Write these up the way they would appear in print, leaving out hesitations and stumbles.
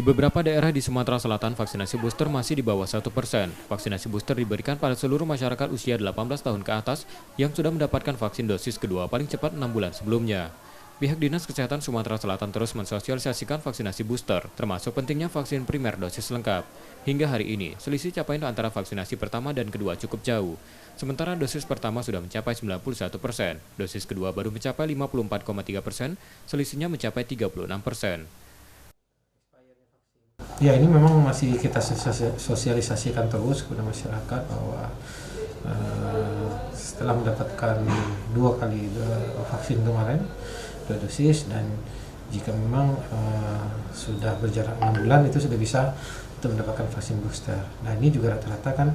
Di beberapa daerah di Sumatera Selatan, vaksinasi booster masih di bawah 1%. Vaksinasi booster diberikan pada seluruh masyarakat usia 18 tahun ke atas yang sudah mendapatkan vaksin dosis kedua paling cepat 6 bulan sebelumnya. Pihak Dinas Kesehatan Sumatera Selatan terus mensosialisasikan vaksinasi booster, termasuk pentingnya vaksin primer dosis lengkap. Hingga hari ini, selisih capaian antara vaksinasi pertama dan kedua cukup jauh. Sementara dosis pertama sudah mencapai 91%, dosis kedua baru mencapai 54,3%, selisihnya mencapai 36%. Ya, ini memang masih kita sosialisasikan terus kepada masyarakat bahwa setelah mendapatkan dua kali vaksin kemarin, 2 dosis, dan jika memang sudah berjarak 6 bulan itu sudah bisa untuk mendapatkan vaksin booster. Nah, ini juga rata-rata kan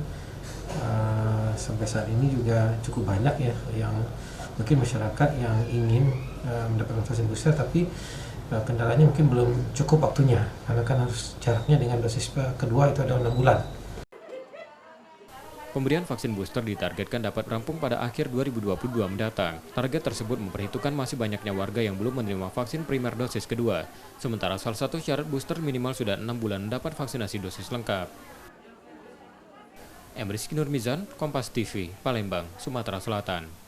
sampai saat ini juga cukup banyak ya yang mungkin masyarakat yang ingin mendapatkan vaksin booster, tapi kendalanya mungkin belum cukup waktunya karena kan harus jaraknya dengan dosis kedua itu adalah 6 bulan. Pemberian vaksin booster ditargetkan dapat rampung pada akhir 2022 mendatang. Target tersebut memperhitungkan masih banyaknya warga yang belum menerima vaksin primer dosis kedua. Sementara salah satu syarat booster minimal sudah 6 bulan mendapat vaksinasi dosis lengkap. Emriski Nurmizan, Kompas TV, Palembang, Sumatera Selatan.